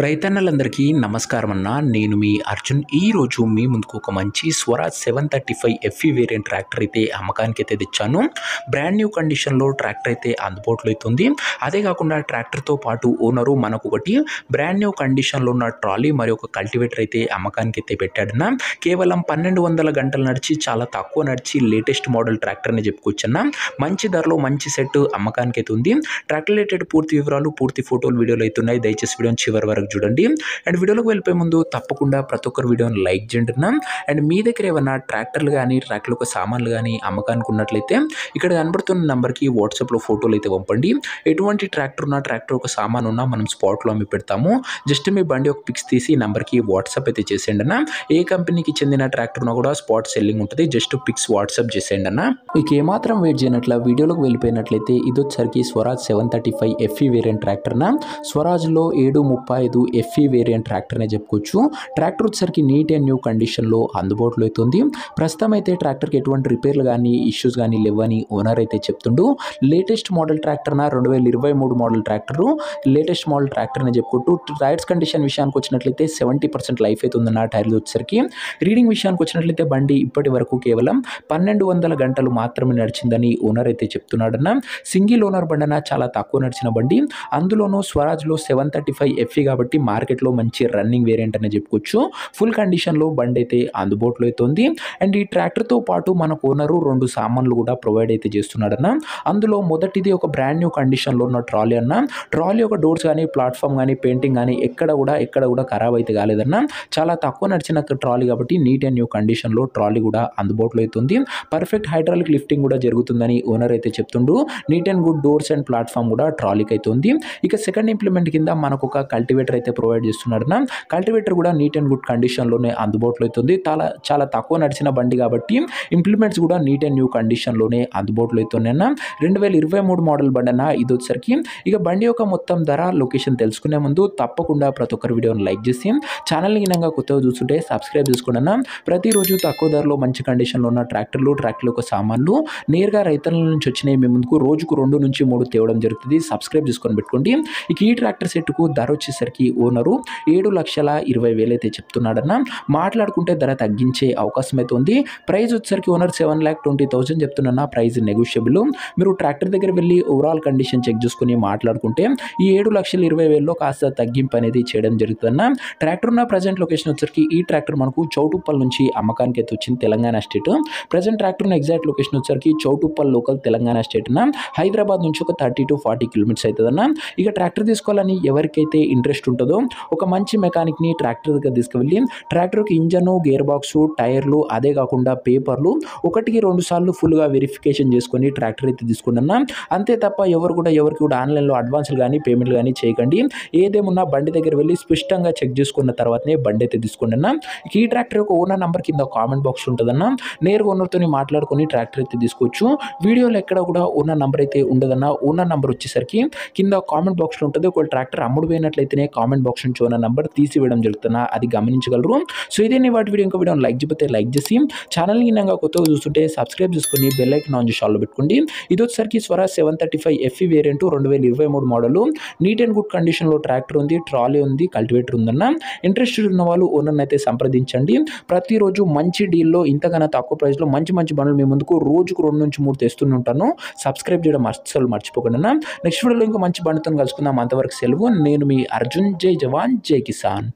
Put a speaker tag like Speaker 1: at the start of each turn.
Speaker 1: రైతన్నలందరికీ నమస్కారం అన్న. నేను మీ అర్జున్. ఈరోజు మీ ముందుకు ఒక మంచి స్వరాజ్ 735 ఎఫ్ఈ వేరియంట్ ట్రాక్టర్ అయితే అమ్మకానికైతే తెచ్చాను. బ్రాండ్ న్యూ కండిషన్లో ట్రాక్టర్ అయితే అందుబాటులో అవుతుంది. అదే కాకుండా ట్రాక్టర్తో పాటు ఓనరు మనకొకటి బ్రాండ్ న్యూ కండిషన్లో ఉన్న ట్రాలీ మరియు ఒక కల్టివేటర్ అయితే అమ్మకానికైతే పెట్టాడన్న. కేవలం 1200 గంటలు నడిచి చాలా తక్కువ నడిచి లేటెస్ట్ మోడల్ ట్రాక్టర్ అని చెప్పుకోవచ్చన్న. మంచి ధరలో మంచి సెట్ అమ్మకానికైతే ఉంది. ట్రాక్టర్ రిలేటెడ్ పూర్తి వివరాలు, పూర్తి ఫోటోలు, వీడియోలు అయితే ఉన్నాయి. దయచేసి వీడియోని చివరి వరకు చూడండి. అండ్ వీడియోలోకి వెళ్ళిపోయే ముందు తప్పకుండా ప్రతి ఒక్కరు వీడియోని లైక్ చేయండి. అండ్ మీ దగ్గర ఏమైనా ట్రాక్టర్లు కానీ ట్రాక్టర్లకు సామాన్లు కానీ అమ్మకానికి ఉన్నట్లయితే ఇక్కడ కనబడుతున్న నెంబర్కి వాట్సాప్లో ఫోటోలు అయితే పంపండి. ఎటువంటి ట్రాక్టర్ ఉన్నా, ట్రాక్టర్ ఒక సామాన్ ఉన్నా మనం స్పాట్లో అమ్మి పెడతాము. జస్ట్ మీ బండి ఒక పిక్స్ తీసి నెంబర్కి వాట్సాప్ అయితే చేసేయండి అన్న. ఏ కంపెనీకి చెందిన ట్రాక్టర్ ఉన్నా కూడా స్పాట్ సెల్లింగ్ ఉంటుంది. జస్ట్ పిక్స్ వాట్సాప్ చేసేయండి అన్న. మీకు ఏమాత్రం వెయిట్ చేయనట్ల వీడియోలోకి వెళ్ళిపోయినట్లయితే ఇది వచ్చరికి స్వరాజ్ 735 ఎఫ్ఈ వేరియంట్ ట్రాక్టర్న. స్వరాజ్లో 735 ఎఫ్ఈ వేరియంట్ ట్రాక్టర్ అనే చెప్పుకోవచ్చు. ట్రాక్టర్ వచ్చేసరికి నీట్ అండ్ న్యూ కండిషన్లో అందుబాటులో అవుతుంది. ప్రస్తుతం అయితే ట్రాక్టర్కి ఎటువంటి రిపేర్లు కానీ ఇష్యూస్ కానీ లేవని ఓనర్ అయితే చెప్తుండు. Latest model tractor 2023 model tractor. Latest model tractor అని చెప్పుకుంటూ టైర్స్ కండిషన్ విషయానికి వచ్చినట్లయితే 70% లైఫ్ అయితే ఉందన్న. టైర్లు వచ్చేసరికి రీడింగ్ విషయానికి వచ్చినట్లయితే బండి ఇప్పటి వరకు కేవలం 1200 గంటలు మాత్రమే నడిచిందని ఓనర్ అయితే చెప్తున్నాడన్న. సింగిల్ ఓనర్ బండి అన్న, చాలా తక్కువ నడిచిన బండి. అందులోనూ స్వరాజ్లో 735 ఎఫ్ఈ కాబట్టి మార్కెట్లో మంచి రన్నింగ్ వేరియంట్ అని చెప్పుకోవచ్చు. ఫుల్ కండిషన్లో బండి అయితే అందుబాటులో అవుతుంది. అండ్ ఈ ట్రాక్టర్తో పాటు మనకు ఓనరు 2 సామాన్లు కూడా ప్రొవైడ్ అయితే చేస్తున్నాడన్న. అందులో మొదటిది ఒక బ్రాండ్ న్యూ కండిషన్లో ఉన్న ట్రాలీ అన్న. ట్రాలీ ఒక డోర్స్ కానీ ప్లాట్ఫామ్ కానీ పెయింటింగ్ కానీ ఎక్కడ కూడా ఖరాబ్ అయితే కాలేదన్న. చాలా తక్కువ నడిచిన ట్రాలీ కాబట్టి నీట్ అండ్ న్యూ కండిషన్లో ట్రాలీ కూడా అందుబాటులో అవుతుంది. పర్ఫెక్ట్ హైడ్రాలిక్ లిఫ్టింగ్ కూడా జరుగుతుందని ఓనర్ అయితే చెప్తుండు. Neat and good doors and platform కూడా ట్రాలీకి అయితే ఉంది. ఇక సెకండ్ ఇంప్లిమెంట్ కింద మనకు ఒక కల్టివేటర్ అయితే ప్రొవైడ్ చేస్తున్నాడన్న. కల్టివేటర్ కూడా నీట్ అండ్ గుడ్ కండిషన్లోనే అందుబాటులో అవుతుంది. చాలా తక్కువ నడిచిన బండి కాబట్టి ఇంప్లిమెంట్స్ కూడా నీట్ అండ్ న్యూ కండిషన్లోనే అందుబాటులో అవుతున్నాయన్న. 2023 మోడల్ బండి అన్న ఇది వచ్చేసరికి. ఇక బండి యొక్క మొత్తం ధర, లొకేషన్ తెలుసుకునే ముందు తప్పకుండా ప్రతి ఒక్కరు వీడియోని లైక్ చేసి ఛానల్ని గినంగా కొత్తగా చూస్తుంటే సబ్స్క్రైబ్ చేసుకోండి అన్న. ప్రతిరోజు తక్కువ ధరలో మంచి కండిషన్లో ఉన్న ట్రాక్టర్లు యొక్క సామాన్లు నేరుగా రైతుల నుంచి వచ్చినాయి మీ ముందుకు రోజుకు 2 నుంచి 3 తేవడం జరుగుతుంది. సబ్స్క్రైబ్ చేసుకొని పెట్టుకోండి. ఇక ఈ ట్రాక్టర్ సెట్కు ధర వచ్చేసరికి ఓనరు 7,20,000 అయితే చెప్తున్నాడన్న. మాట్లాడుకుంటే ధర తగ్గించే అవకాశం అయితే ఉంది. ప్రైస్ వచ్చేసరికి ఓనర్ 7,20,000 చెప్తున్నా. Price negotiable. మీరు ట్రాక్టర్ దగ్గర వెళ్ళి ఓవరాల్ కండిషన్ చెక్ చేసుకుని మాట్లాడుకుంటే ఈ 7,20,000లో కాస్త తగ్గింపు అనేది చేయడం జరుగుతుందన్న. ట్రాక్టర్ ఉన్న ప్రజెంట్ లొకేషన్ వచ్చేసరికి ఈ ట్రాక్టర్ మనకు చౌటుప్పల్ నుంచి అమ్మకానికి అయితే వచ్చింది, తెలంగాణ స్టేట్. ప్రజెంట్ ట్రాక్టర్ ఉన్న ఎగ్జాక్ట్ లొకేషన్ వచ్చేసరికి చౌటుప్పల్ లోకల్, తెలంగాణ స్టేట్. హైదరాబాద్ నుంచి ఒక 30 to 40 కిలోమీటర్స్ అవుతుందన్న. ఇక ట్రాక్టర్ తీసుకోవాలని ఎవరికైతే ఇంట్రెస్ట్ ఉంటుందో ఒక మంచి మెకానిక్ని ట్రాక్టర్ దగ్గర తీసుకువెళ్ళి ట్రాక్టర్కి ఇంజను, గేర్ బాక్సు, టైర్లు, అదే కాకుండా పేపర్లు 1-2 సార్లు ఫుల్గా వెరిఫికేషన్ చేసుకొని ట్రాక్టర్ అయితే తీసుకున్నా. అంతే తప్ప ఎవరికి కూడా ఆన్లైన్లో అడ్వాన్స్లు కానీ పేమెంట్లు కానీ చేయకండి. ఏదేమున్నా బండి దగ్గర వెళ్ళి స్పష్టంగా చెక్ చేసుకున్న తర్వాతనే బండి అయితే తీసుకున్నా. ఈ ట్రాక్టర్ యొక్క ఓనర్ నెంబర్ కింద కామెంట్ బాక్స్ ఉంటుందన్న. నేరుగా ఓనర్తో మాట్లాడుకొని ట్రాక్టర్ అయితే తీసుకోవచ్చు. వీడియోలో ఎక్కడ కూడా ఓనర్ నెంబర్ అయితే ఉండదన్న. ఓనర్ నెంబర్ వచ్చేసరికి కింద కామెంట్ బాక్స్లో ఉంటుంది. ఒకవేళ ట్రాక్టర్ అమ్ముడు పోయినట్లయితేనే కామెంట్ బాక్స్ నుంచి ఓనర్ నెంబర్ తీసివేయడం జరుగుతున్నా, అది గమనించగలరు. సో ఇదే వాటి వీడియో. ఇంకా వీడియోని లైక్ చేయకపోతే లైక్ చేసి ఛానల్ని గినంగా కొత్తగా చూస్తుంటే సబ్స్క్రైబ్ చేసుకొని బెల్ ఐకాన్ ఆన్ చేసి ఆల్లో పెట్టుకోండి. ఇది వచ్చేసరికి Swaraj 735 FE variant 2023 model. Neat and good కండిషన్లో ట్రాక్టర్ ఉంది, ట్రాలీ ఉంది, కల్టివేటర్ ఉందన్న. ఇంట్రెస్టెడ్ ఉన్న వాళ్ళు ఓనర్ని అయితే సంప్రదించండి. ప్రతిరోజు మంచి డీల్లో ఇంతకన్నా తక్కువ ప్రైస్లో మంచి బండ్లు మీ ముందుకు రోజుకు 2 నుంచి 3 తెస్తుంటాను. సబ్స్క్రైబ్ చేయడం అస్సలు మర్చిపోకండి అన్న. నెక్స్ట్ వీడియోలో ఇంకా మంచి బండితో కలుసుకుందాం. అంతవరకు సెలవు. నేను మీ అర్జున్. జై జవాన్, జై కిసాన్.